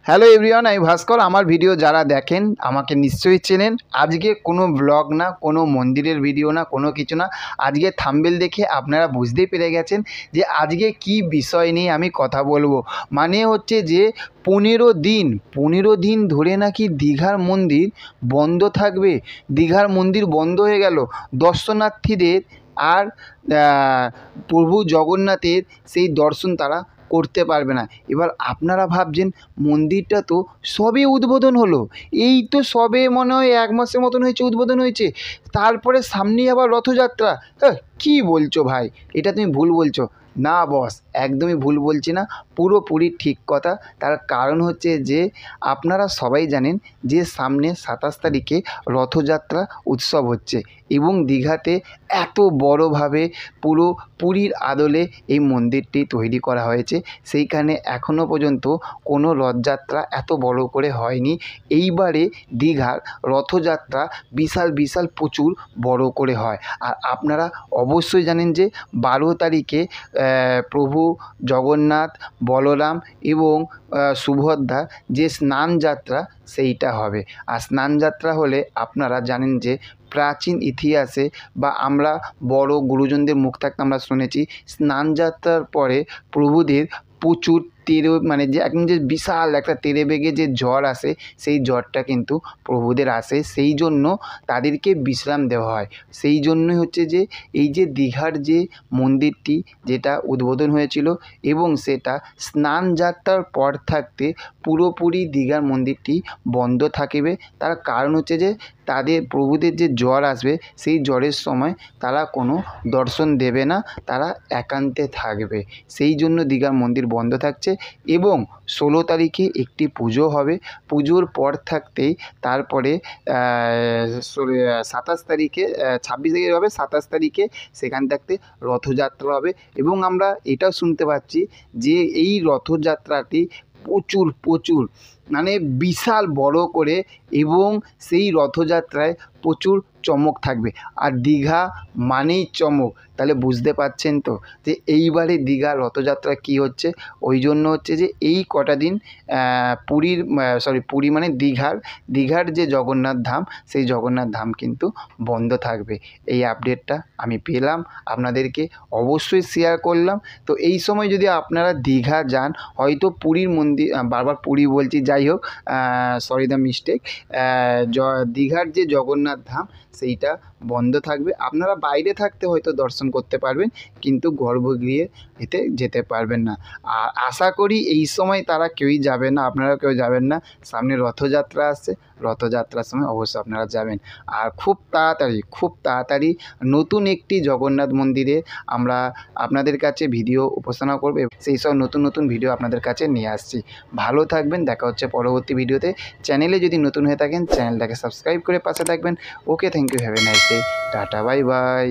Hello everyone, আমি ভাস্কর। আমার video যারা দেখেন আমাকে নিশ্চয়ই চেনেন। আজকে কোনো ব্লগ না, কোনো মন্দিরের ভিডিও না, কোনো কিছু না। আজকে থাম্বনেল দেখে আপনারা বুঝতেই পেরে গেছেন যে আজকে কি বিষয় নিয়ে আমি কথা বলবো। মানে হচ্ছে যে 15 দিন ধরে নাকি দীঘার মন্দির বন্ধ থাকবে। দীঘার মন্দির বন্ধ হয়ে গেল। দর্শনার্থীদের আর প্রভু জগন্নাথের সেই দর্শন তারা করতে পারবে না। এবার আপনারা ভাবছেন মন্দিরটা তো সবে উদ্বোধন হলো, এই তো সবে মনে হয় 1 মাসের মতন হয়েছে উদ্বোধন হয়েছে, তারপরে সামনেই আবার রথযাত্রা। হ্যাঁ, কী বলছো ভাই, এটা তুমি ভুল বলছো। না বস, একদমই ভুল বলছি না, পুরোপুরি ঠিক কথা। তার কারণ হচ্ছে যে আপনারা সবাই জানেন যে সামনে 27 তারিখে রথযাত্রা উৎসব হচ্ছে এবং দীঘাতে এত বড়োভাবে পুরো পুরীর আদলে এই মন্দিরটি তৈরি করা হয়েছে। সেইখানে এখনও পর্যন্ত কোনো রথযাত্রা এত বড় করে হয়নি। এইবারে দীঘার রথযাত্রা বিশাল বিশাল প্রচুর বড় করে হয়। আর আপনারা অবশ্যই জানেন যে 12 তারিখে প্রভু জগন্নাথ, বলরাম এবং সুভদ্রার যে স্নানযাত্রা সেইটা হবে। আর স্নানযাত্রা হলে আপনারা জানেন যে প্রাচীন ইতিহাসে বা আমরা বড় গুরুজনদের মুখ থেকে আমরা শুনেছি, স্নানযাত্রার পরে প্রভুদের প্রচুর মানে যে একদম যে বিশাল একটা তেরে বেগে যে জ্বর আসে, সেই জ্বরটা কিন্তু প্রভুদের আসে। সেই জন্য তাদেরকে বিশ্রাম দেওয়া হয়। সেই জন্যই হচ্ছে যে এই যে দীঘার যে মন্দিরটি যেটা উদ্বোধন হয়েছিল এবং সেটা স্নানযাত্রার পর থাকতে পুরোপুরি দীঘার মন্দিরটি বন্ধ থাকিবে। তার কারণ হচ্ছে যে তাদের প্রভুদের যে জ্বর আসবে, সেই জ্বরের সময় তারা কোনো দর্শন দেবে না, তারা একান্তে থাকবে। সেই জন্য দীঘার মন্দির বন্ধ থাকছে। এবং 16 তারিখে একটি পুজো হবে। পুজোর পর থাকতেই তারপরে 27 তারিখে 26 তারিখে হবে, 27 তারিখে সেখান থাকতে রথযাত্রা হবে। এবং আমরা এটাও শুনতে পাচ্ছি যে এই রথযাত্রাটি প্রচুর মানে বিশাল বড় করে, এবং সেই রথযাত্রায় প্রচুর চমক থাকবে। আর দীঘা মানেই চমক, তাহলে বুঝতে পারছেন তো যে এইবারে দীঘার রথযাত্রা কী হচ্ছে। ওই জন্য হচ্ছে যে এই কটা দিন পুরী মানে দীঘার যে জগন্নাথ ধাম, সেই জগন্নাথ ধাম কিন্তু বন্ধ থাকবে। এই আপডেটটা আমি পেলাম, আপনাদেরকে অবশ্যই শেয়ার করলাম। তো এই সময় যদি আপনারা দীঘা যান, হয়তো পুরীর মন্দির, বারবার পুরী বলছি, যাই হোক, সরি দ্য মিস্টেক, দীঘার যে জগন্নাথ ধাম সেইটা বন্ধ থাকবে। আপনারা বাইরে থাকতে হয়তো দর্শন করতে পারবেন, কিন্তু গর্ভগৃহে এতে যেতে পারবেন না। আর আশা করি এই সময় তারা কেউই যাবে না, আপনারা কেউ যাবেন না। সামনে রথযাত্রা আসছে, রথযাত্রার সময় অবশ্যই আপনারা যাবেন। আর খুব তাড়াতাড়ি নতুন একটি জগন্নাথ মন্দিরে আমরা আপনাদের কাছে ভিডিও উপস্থাপনা করব, সেই সব নতুন ভিডিও আপনাদের কাছে নিয়ে আসছি। ভালো থাকবেন, দেখা হচ্ছে পরবর্তী ভিডিওতে। চ্যানেলে যদি নতুন হয়ে থাকেন চ্যানেলটাকে সাবস্ক্রাইব করে পাশে থাকবেন। Okay, thank you, have a nice day, tata, bye by.